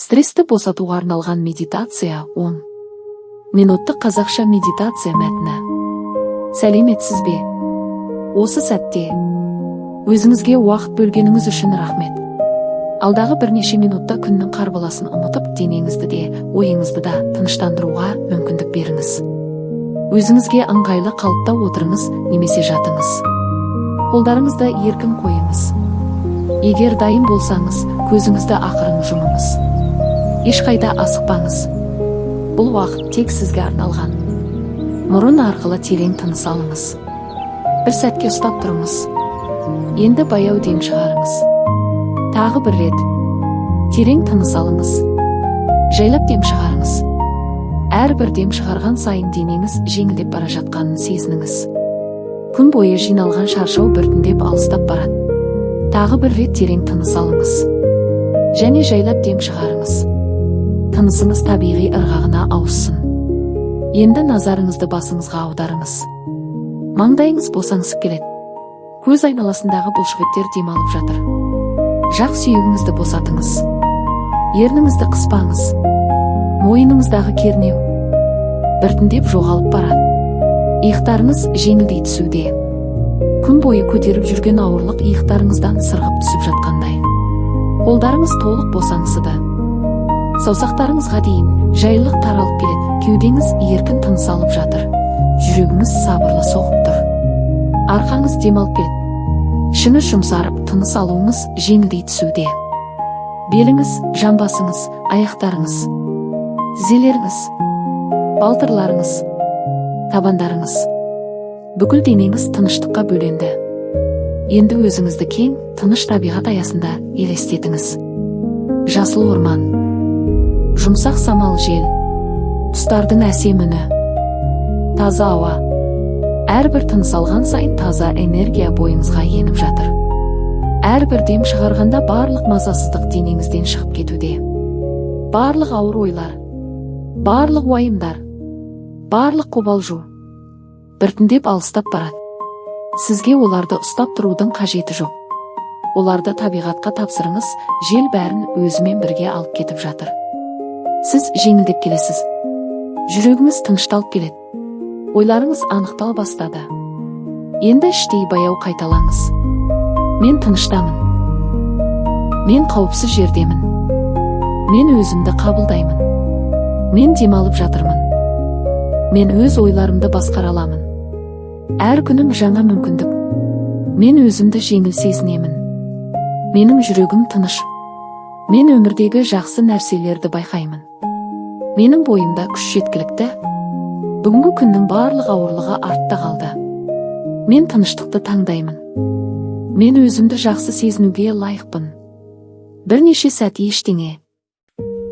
Стрессті босатуға арналған медитация 10 минуттық қазақша медитация мәтіні. Сәлеметсіз бе? Осы сәтте өзіңізге уақыт бөлгеніңіз үшін рахмет. Алдағы бірнеше минутта күннің қарбаласын ұмытып, денеңізді де, ойыңызды да тыныштандыруға мүмкіндік беріңіз. Өзіңізге ыңғайлы қалыпта отырыңыз немесе жатыңыз. Қолдарыңызды еркін қойыңыз. Егер дайын болсаңыз, көзіңізді ақырын жұмыңыз. Ешқайда асықпаңыз. Бұл уақыт тек сізге арналған. Мұрын арқылы терең тыныс алыңыз. Бір сәтке ұстап тұрыңыз. Енді баяу дем шығарыңыз. Тағы бір рет. Терең тыныс алыңыз. Жайлап дем шығарыңыз. Әрбір дем шығарған сайын денеңіз жеңілдеп бара жатқанын сезініңіз. Күн бойы жиналған шаршау біртіндеп алыстап барады. Тағы бір рет терең тыныс алыңыз. Және жайлап дем шығарыңыз. Тынысыңыз табиғи ырғағына ауыссын. Енді назарыңызды басыңызға аударыңыз. Маңдайыңыз босаңсып келеді. Көз айналасындағы бұлшықеттер демалып жатыр. Жақ сүйегіңізді босатыңыз. Ерніңізді қыспаңыз. Мойныңыздағы кернеу біртіндеп жоғалып барады. Иықтарыңыз жеңілдей түсуде. Күн бойы көтеріп жүрген ауырлық иықтарыңыздан сырғып түсіп жатқандай. Қолдарыңыз толық босаңсыды. Саусақтарыңызға дейін жайлылық таралып келеді. Кеудеңіз еркін тыныс алып жатыр. Жүрегіңіз сабырлы соғып тұр. Арқаңыз демалып келеді. Ішіңіз жұмсарып, тыныс алуыңыз жеңілдей түсуде. Беліңіз, жамбасыңыз, аяқтарыңыз, тізелеріңіз, балтырларыңыз, табандарыңыз, бүкіл денеңіз тыныштыққа бөленді. Енді өзіңізді кең, тыныш табиғат аясында елестетіңіз. Жасыл орман, жұмсақ самал жел, құстардың әсем үні, таза ауа. Әрбір тыныс алған сайын таза энергия бойыңызға еніп жатыр. Әрбір дем шығарғанда барлық мазасыздық денеңізден шығып кетуде. Барлық ауыр ойлар, барлық уайымдар, барлық қобалжу біртіндеп алыстап барады. Сізге оларды ұстап тұрудың қажеті жоқ. Оларды табиғатқа тапсырыңыз, жел бәрін өзімен бірге алып кетіп жатыр. Сіз жеңілдеп келесіз. Жүрегіңіз тынышталып келеді. Ойларыңыз анықтала бастады. Енді іштей баяу қайталаңыз. Мен тыныштамын. Мен қауіпсіз жердемін. Мен өзімді қабылдаймын. Мен демалып жатырмын. Мен өз ойларымды басқара аламын. Әр күнім жаңа мүмкіндік. Мен өзімді жеңіл сезінемін. Менің жүрегім тыныш. Мен өмірдегі жақсы нәрселерді байқаймын. Менің бойымда күш жеткілікті. Бүгінгі күннің барлық ауырлығы артта қалды. Мен тыныштықты таңдаймын. Мен өзімді жақсы сезінуге лайықпын. Бірнеше сәт ештеңе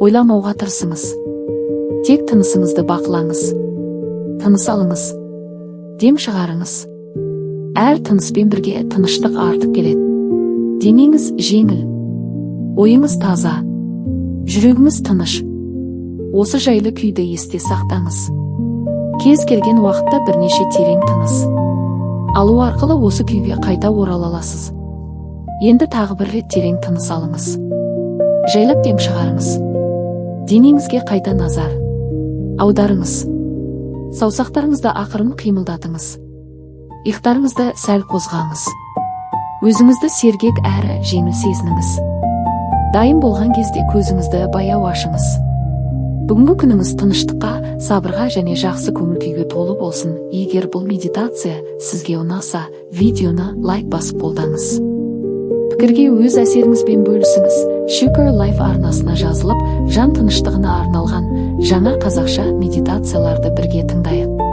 ойламауға тырысыңыз. Тек тынысыңызды бақылаңыз. Тыныс алыңыз. Дем шығарыңыз. Әр тыныспен бірге тыныштық артып келеді. Денеңіз жеңіл. Ойыңыз таза. Жүрегіңіз тыныш. Осы жайлы күйді есте сақтаңыз. Кез келген уақытта бірнеше терең тыныс алу арқылы осы күйге қайта орала аласыз. Енді тағы бір рет терең тыныс алыңыз. Жайлап дем шығарыңыз. Денеңізге қайта назар аударыңыз. Саусақтарыңызды ақырын қимылдатыңыз. Иықтарыңызды сәл қозғаңыз. Өзіңізді сергек әрі жеңіл сезініңіз. Дайын болған кезде көзіңізді баяу ашыңыз. Бүгінгі күніңіз тыныштыққа, сабырға және жақсы көңіл күйге толы болсын. Егер бұл медитация сізге ұнаса, видеоны лайк басып қолдаңыз. Пікірге өз әсеріңізбен бөлісіңіз. Shaker Life арнасына жазылып, жан тыныштығына арналған жаңа қазақша медитацияларды бірге тыңдайық.